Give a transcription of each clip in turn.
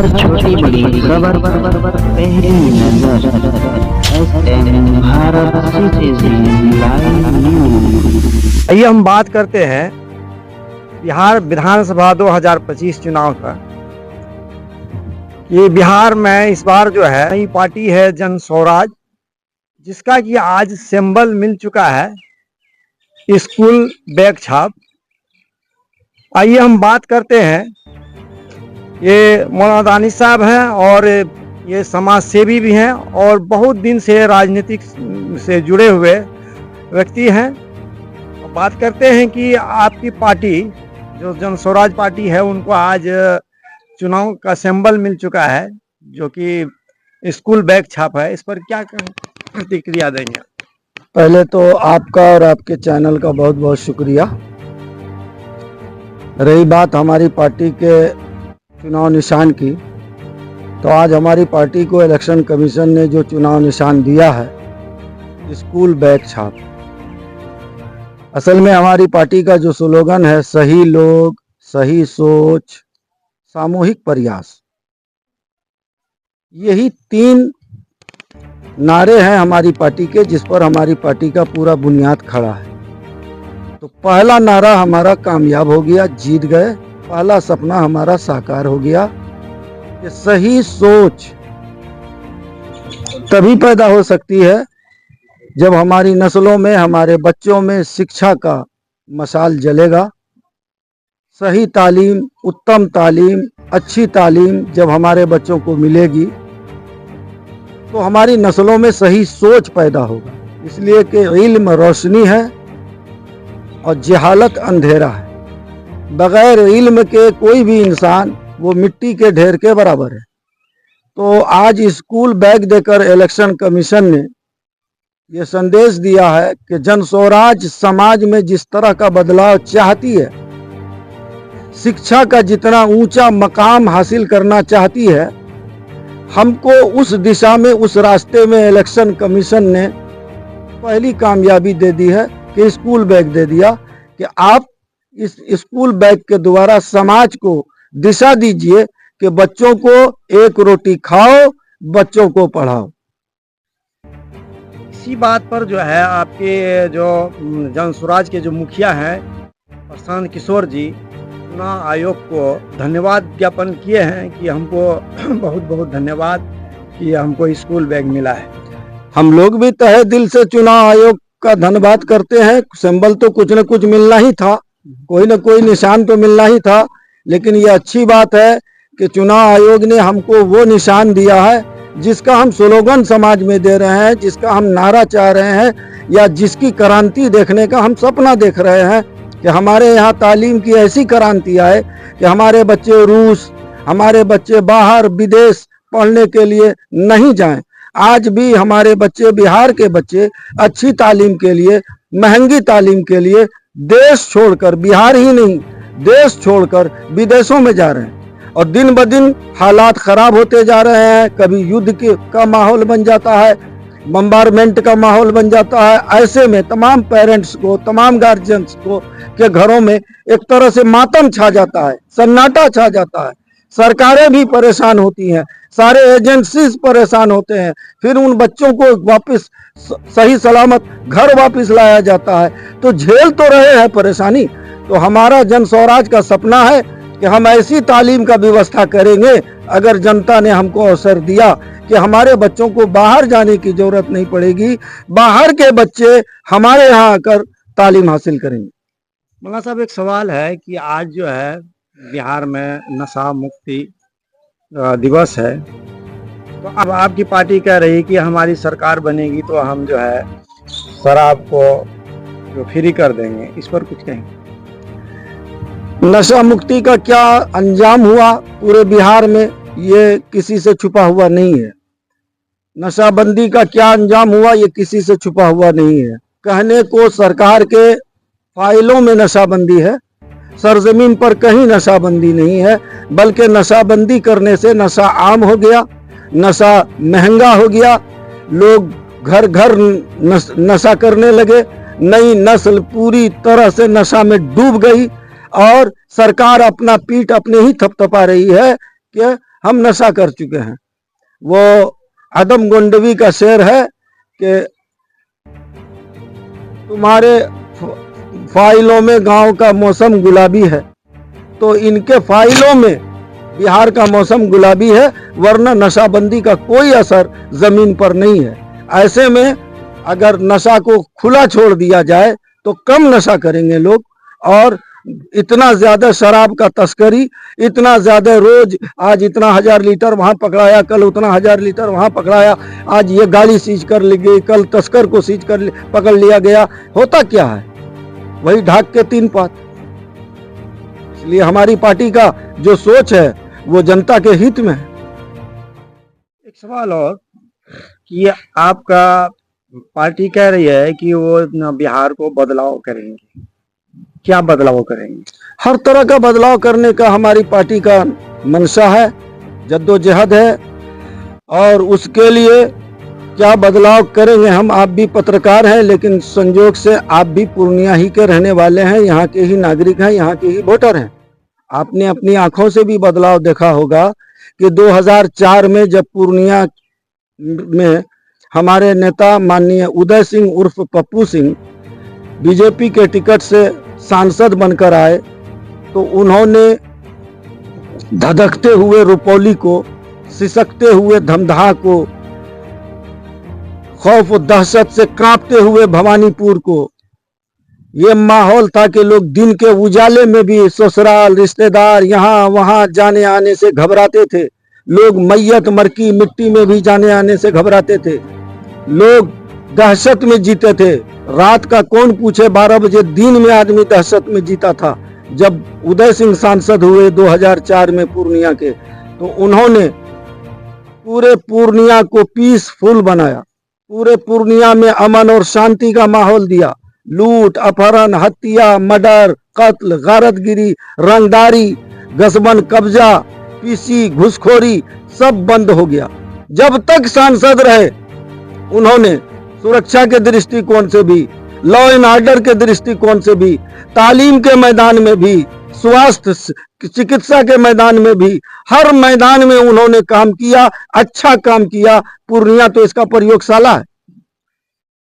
हर छोटी बड़ी खबर पहली नजर SN Bharat citizen live news. आइए हम बात करते हैं बिहार विधानसभा 2025 चुनाव का। ये बिहार में इस बार जो है नई पार्टी है जन स्वराज, जिसका कि आज सिंबल मिल चुका है स्कूल बैग छाप। आइए हम बात करते हैं, ये मौलाना दानिश साहब हैं और ये समाज सेवी भी हैं और बहुत दिन से राजनीतिक से जुड़े हुए व्यक्ति हैं। बात करते हैं कि आपकी पार्टी जो जन स्वराज पार्टी है, उनको आज चुनाव का सिंबल मिल चुका है जो कि स्कूल बैग छाप है। इस पर क्या प्रतिक्रिया देंगे? पहले तो आपका और आपके चैनल का बहुत बहुत शुक्रिया। रही बात हमारी पार्टी के चुनाव निशान की, तो आज हमारी पार्टी को इलेक्शन कमीशन ने जो चुनाव निशान दिया है स्कूल बैग छाप। असल में हमारी पार्टी का जो स्लोगन है सही लोग, सही सोच, सामूहिक प्रयास, यही 3 नारे हैं हमारी पार्टी के, जिस पर हमारी पार्टी का पूरा बुनियाद खड़ा है। तो पहला नारा हमारा कामयाब हो गया, जीत गए। पहला सपना हमारा साकार हो गया कि सही सोच तभी पैदा हो सकती है जब हमारी नस्लों में, हमारे बच्चों में शिक्षा का मशाल जलेगा। सही तालीम, उत्तम तालीम, अच्छी तालीम जब हमारे बच्चों को मिलेगी तो हमारी नस्लों में सही सोच पैदा होगा। इसलिए कि इल्म रोशनी है और जहालत अंधेरा है। बगैर इल्म के कोई भी इंसान वो मिट्टी के ढेर के बराबर है। तो आज स्कूल बैग देकर इलेक्शन कमीशन ने ये संदेश दिया है कि जन स्वराज समाज में जिस तरह का बदलाव चाहती है, शिक्षा का जितना ऊंचा मकाम हासिल करना चाहती है, हमको उस दिशा में, उस रास्ते में इलेक्शन कमीशन ने पहली कामयाबी दे दी है कि स्कूल बैग दे दिया कि आप इस स्कूल बैग के द्वारा समाज को दिशा दीजिए कि बच्चों को एक रोटी खाओ, बच्चों को पढ़ाओ। इसी बात पर जो है आपके जो जन स्वराज के जो मुखिया हैं प्रशांत किशोर जी, चुनाव आयोग को धन्यवाद ज्ञापन किए हैं कि हमको बहुत बहुत धन्यवाद कि हमको स्कूल बैग मिला है। हम लोग भी तहे दिल से चुनाव आयोग का धन्यवाद करते हैं। सिंबल तो कुछ न कुछ मिलना ही था, कोई न कोई निशान तो मिलना ही था, लेकिन ये अच्छी बात है कि चुनाव आयोग ने हमको वो निशान दिया है जिसका हम स्लोगन समाज में दे रहे हैं, जिसका हम नारा चाह रहे हैं, या जिसकी क्रांति देखने का हम सपना देख रहे हैं कि हमारे यहाँ तालीम की ऐसी क्रांति आए कि हमारे बच्चे रूस, हमारे बच्चे बाहर विदेश पढ़ने के लिए नहीं जाएं। आज भी हमारे बच्चे, बिहार के बच्चे अच्छी तालीम के लिए, महंगी तालीम के लिए देश छोड़कर, बिहार ही नहीं देश छोड़कर विदेशों में जा रहे हैं और दिन ब दिन हालात खराब होते जा रहे हैं। कभी युद्ध का माहौल बन जाता है, बम्बारमेंट का माहौल बन जाता है। ऐसे में तमाम पेरेंट्स को, तमाम गार्जियंस को के घरों में एक तरह से मातम छा जाता है, सन्नाटा छा जाता है। सरकारें भी परेशान होती हैं, सारे एजेंसीज परेशान होते हैं। फिर उन बच्चों को वापस सही सलामत घर वापस लाया जाता है, तो झेल तो रहे हैं परेशानी। तो हमारा जन स्वराज का सपना है कि हम ऐसी तालीम का व्यवस्था करेंगे, अगर जनता ने हमको अवसर दिया, कि हमारे बच्चों को बाहर जाने की जरूरत नहीं पड़ेगी, बाहर के बच्चे हमारे यहाँ आकर तालीम हासिल करेंगे। मौलाना साहब, एक सवाल है कि आज जो है बिहार में नशा मुक्ति दिवस है, तो अब आपकी पार्टी कह रही कि हमारी सरकार बनेगी तो हम जो है शराब को जो फ्री कर देंगे। इस पर कुछ कहेंगे? नशा मुक्ति का क्या अंजाम हुआ पूरे बिहार में, ये किसी से छुपा हुआ नहीं है। नशाबंदी का क्या अंजाम हुआ, ये किसी से छुपा हुआ नहीं है। कहने को सरकार के फाइलों में नशाबंदी है, सरजमीन पर कहीं नशाबंदी नहीं है, बल्कि नशाबंदी करने से नशा आम हो गया, नशा महंगा हो गया, लोग घर घर नशा करने लगे। नई नस्ल पूरी तरह से नशा में डूब गई और सरकार अपना पीठ अपने ही थपथपा रही है कि हम नशा कर चुके हैं। वो आदम गोंडवी का शेर है कि तुम्हारे फाइलों में गांव का मौसम गुलाबी है, तो इनके फाइलों में बिहार का मौसम गुलाबी है, वरना नशाबंदी का कोई असर जमीन पर नहीं है। ऐसे में अगर नशा को खुला छोड़ दिया जाए तो कम नशा करेंगे लोग। और इतना ज्यादा शराब का तस्करी, इतना ज्यादा रोज, आज इतना 1000 लीटर वहां पकड़ाया, कल उतना 1000 लीटर वहां पकड़ाया, आज ये गाड़ी सीज कर ली गई, कल तस्कर को सीज कर पकड़ लिया गया। होता क्या है? वही ढाक के 3 पात। इसलिए हमारी पार्टी का जो सोच है वो जनता के हित में है। एक सवाल और कि आपका पार्टी कह रही है कि वो बिहार को बदलाव करेंगे, क्या बदलाव करेंगे? हर तरह का बदलाव करने का हमारी पार्टी का मंशा है, जद्दोजहद है। और उसके लिए क्या बदलाव करेंगे हम, आप भी पत्रकार हैं, लेकिन संजोग से आप भी पूर्णिया ही के रहने वाले हैं, यहाँ के ही नागरिक हैं, यहाँ के ही वोटर हैं। आपने अपनी आंखों से भी बदलाव देखा होगा कि 2004 में जब पूर्णिया में हमारे नेता माननीय उदय सिंह उर्फ पप्पू सिंह बीजेपी के टिकट से सांसद बनकर आए, तो उन्होंने धधकते हुए रुपौली को, सिसकते हुए धमदाहा को, खौफ और दहशत से कांपते हुए भवानीपुर को, ये माहौल था कि लोग दिन के उजाले में भी ससुराल, रिश्तेदार, यहाँ वहां जाने आने से घबराते थे। लोग मैयत मरकी मिट्टी में भी जाने आने से घबराते थे। लोग दहशत में जीते थे। रात का कौन पूछे 12 बजे, दिन में आदमी दहशत में जीता था। जब उदय सिंह सांसद हुए 2004 में पूर्णिया के, तो उन्होंने पूरे पूर्णिया को पीसफुल बनाया, पूरे पूर्णिया में अमन और शांति का माहौल दिया। लूट, अपहरण, हत्या, मर्डर, कत्ल, गारतगिरी, रंगदारी, गसबन कब्जा, पीसी, घुसखोरी सब बंद हो गया। जब तक सांसद रहे उन्होंने सुरक्षा के दृष्टिकोण से भी, लॉ एंड ऑर्डर के दृष्टिकोण से भी, तालीम के मैदान में भी, स्वास्थ्य चिकित्सा के मैदान में भी, हर मैदान में उन्होंने काम किया, अच्छा काम किया। पूर्णिया तो इसका प्रयोगशाला है।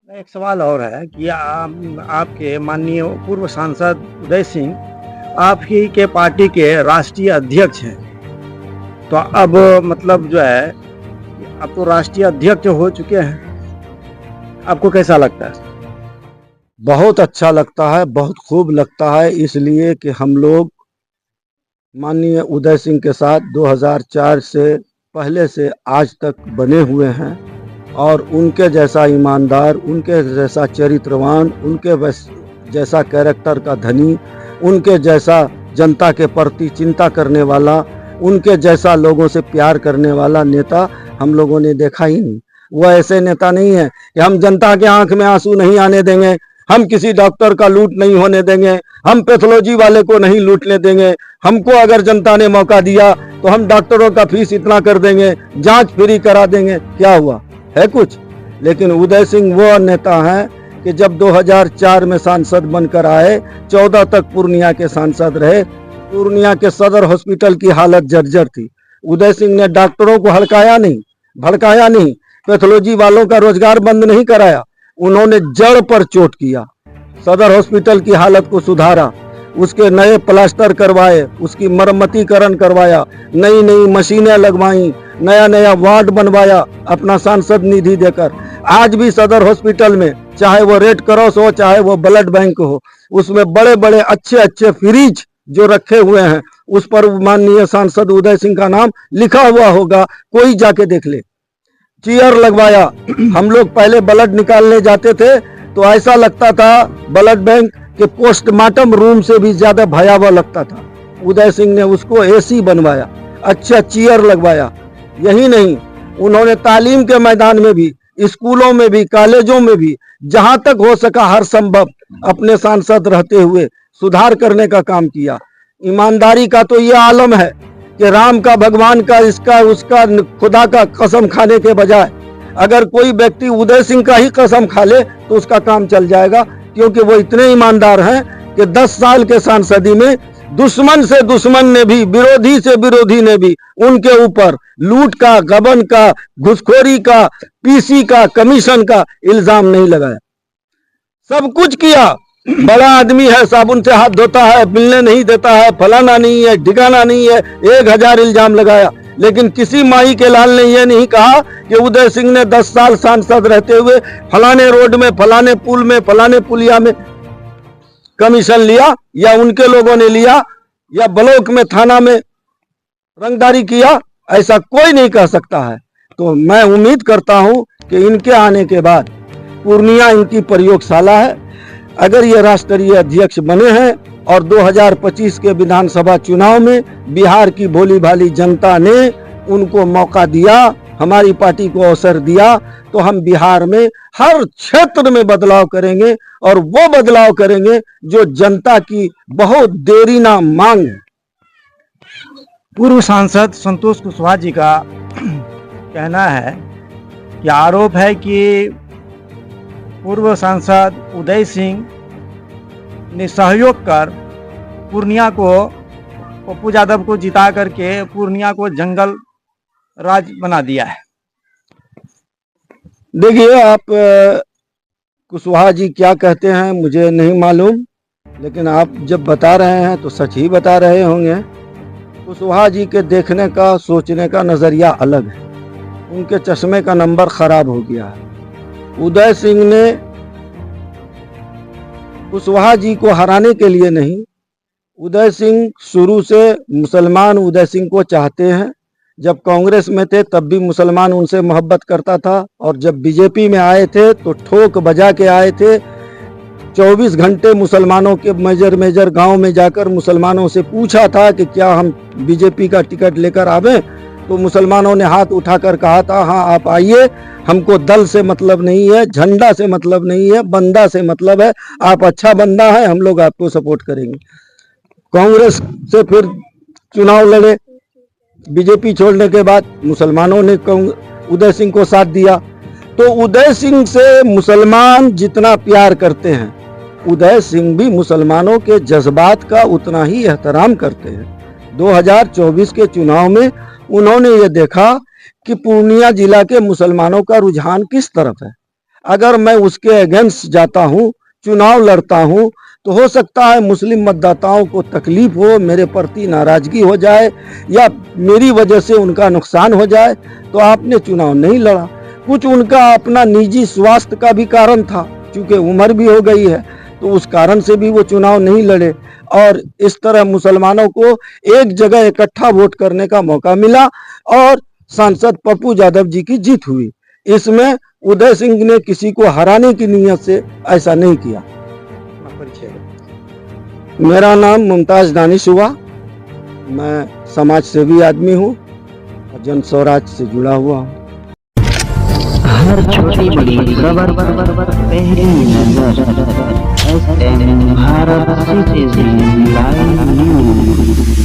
एक सवाल और है कि आपके माननीय पूर्व सांसद उदय सिंह आपकी के पार्टी के राष्ट्रीय अध्यक्ष हैं, तो अब मतलब जो है अब तो राष्ट्रीय अध्यक्ष हो चुके हैं, आपको कैसा लगता है? बहुत अच्छा लगता है, बहुत खूब लगता है, इसलिए कि हम लोग माननीय उदय सिंह के साथ 2004 से पहले से आज तक बने हुए हैं। और उनके जैसा ईमानदार, उनके जैसा चरित्रवान, उनके जैसा कैरेक्टर का धनी, उनके जैसा जनता के प्रति चिंता करने वाला, उनके जैसा लोगों से प्यार करने वाला नेता हम लोगों ने देखा ही नहीं। वो ऐसे नेता नहीं है कि हम जनता के आंख में आंसू नहीं आने देंगे, हम किसी डॉक्टर का लूट नहीं होने देंगे, हम पैथोलॉजी वाले को नहीं लूटने देंगे, हमको अगर जनता ने मौका दिया तो हम डॉक्टरों का फीस इतना कर देंगे, जांच फ्री करा देंगे। क्या हुआ है कुछ? लेकिन उदय सिंह वो नेता हैं कि जब 2004 में सांसद बनकर आए, 14 तक पूर्णिया के सांसद रहे। पूर्णिया के सदर हॉस्पिटल की हालत जर्जर थी। उदय सिंह ने डॉक्टरों को हड़काया नहीं, भड़काया नहीं, पैथोलॉजी वालों का रोजगार बंद नहीं कराया, उन्होंने जड़ पर चोट किया। सदर हॉस्पिटल की हालत को सुधारा, उसके नए प्लास्टर करवाए, उसकी मरम्मतीकरण करवाया, नई नई मशीनें लगवाई, नया नया वार्ड बनवाया अपना सांसद निधि देकर। आज भी सदर हॉस्पिटल में चाहे वो रेड क्रॉस हो, चाहे वो ब्लड बैंक हो, उसमें बड़े बड़े अच्छे अच्छे फ्रिज जो रखे हुए हैं, उस पर माननीय सांसद उदय सिंह का नाम लिखा हुआ होगा, कोई जाके देख ले। चेयर लगवाया। हम लोग पहले ब्लड निकालने जाते थे तो ऐसा लगता था ब्लड बैंक के पोस्टमार्टम रूम से भी ज्यादा भयावह लगता था। उदय सिंह ने उसको एसी बनवाया, अच्छा चेयर लगवाया। यही नहीं, उन्होंने तालीम के मैदान में भी, स्कूलों में भी, कॉलेजों में भी जहां तक हो सका हर संभव अपने सांसद रहते हुए सुधार करने का काम किया। ईमानदारी का तो ये आलम है कि राम का, भगवान का, इसका उसका, खुदा का कसम खाने के बजाय अगर कोई व्यक्ति उदय सिंह का ही कसम खा ले तो उसका काम चल जाएगा, क्योंकि वो इतने ईमानदार हैं कि 10 साल के सांसदी में दुश्मन से दुश्मन ने भी, विरोधी से विरोधी ने भी उनके ऊपर लूट का, गबन का, घुसखोरी का, पीसी का, कमीशन का इल्जाम नहीं लगाया। सब कुछ किया। बड़ा आदमी है, साबुन से हाथ धोता है, मिलने नहीं देता है, फलाना नहीं है, ठिकाना नहीं है, 1000 इल्जाम लगाया। लेकिन किसी माई के लाल ने यह नहीं कहा कि उदय सिंह ने 10 साल सांसद रहते हुए फलाने रोड में, फलाने पुल में, फलाने पुलिया में कमीशन लिया, या उनके लोगों ने लिया, या ब्लॉक में, थाना में रंगदारी किया। ऐसा कोई नहीं कह सकता है। तो मैं उम्मीद करता हूं कि इनके आने के बाद पूर्णिया इनकी प्रयोगशाला है। अगर ये राष्ट्रीय अध्यक्ष बने हैं और 2025 के विधानसभा चुनाव में बिहार की भोली भाली जनता ने उनको मौका दिया, हमारी पार्टी को अवसर दिया, तो हम बिहार में हर क्षेत्र में बदलाव करेंगे, और वो बदलाव करेंगे जो जनता की बहुत देरीना मांग है। पूर्व सांसद संतोष कुशवाहा जी का कहना है कि आरोप है कि पूर्व सांसद उदय सिंह ने सहयोग कर पूर्णिया को, पप्पू यादव को जिता करके पूर्णिया को जंगल राज बना दिया है। देखिए, आप कुशवाहा जी क्या कहते हैं मुझे नहीं मालूम, लेकिन आप जब बता रहे हैं तो सच ही बता रहे होंगे। कुशवाहा जी के देखने का, सोचने का नजरिया अलग है। उनके चश्मे का नंबर खराब हो गया है। उदय सिंह ने कुशवाहा जी को हराने के लिए नहीं, उदय सिंह शुरू से मुसलमान उदय सिंह को चाहते हैं। जब कांग्रेस में थे तब भी मुसलमान उनसे मोहब्बत करता था, और जब बीजेपी में आए थे तो ठोक बजा के आए थे। 24 घंटे मुसलमानों के मेजर गांव में जाकर मुसलमानों से पूछा था कि क्या हम बीजेपी का टिकट लेकर आवें, तो मुसलमानों ने हाथ उठाकर कहा था हाँ आप आइए, हमको दल से मतलब नहीं है, झंडा से मतलब नहीं है, बंदा से मतलब है, आप अच्छा बंदा है, हम लोग आपको सपोर्ट करेंगे। कांग्रेस से फिर चुनाव लड़े, बीजेपी छोड़ने के बाद मुसलमानों ने उदय सिंह को साथ दिया। तो उदय सिंह से मुसलमान जितना प्यार करते हैं, उदय सिंह भी मुसलमानों के जज्बात का उतना ही एहतराम करते हैं। 2024 के चुनाव में उन्होंने ये देखा कि पूर्णिया जिला के मुसलमानों का रुझान किस तरफ है। अगर मैं उसके अगेंस्ट जाता हूँ, चुनाव लड़ता हूँ, तो हो सकता है मुस्लिम मतदाताओं को तकलीफ हो, मेरे प्रति नाराजगी हो जाए, या मेरी वजह से उनका नुकसान हो जाए। तो आपने चुनाव नहीं लड़ा। कुछ उनका अपना निजी स्वास्थ्य का भी कारण था, क्योंकि उम्र भी हो गई है, तो उस कारण से भी वो चुनाव नहीं लड़े। और इस तरह मुसलमानों को एक जगह इकट्ठा वोट करने का मौका मिला, और सांसद पप्पू यादव जी की जीत हुई। इसमें उदय सिंह ने किसी को हराने की नीयत से ऐसा नहीं किया। मेरा नाम मुमताज दानिश हुआ। मैं समाज सेवी आदमी हूँ और जन स्वराज से जुड़ा हुआ हूँ। हर छोटी बड़ी खबर पहली नजर, भारत सिटीजन लाइव न्यूज।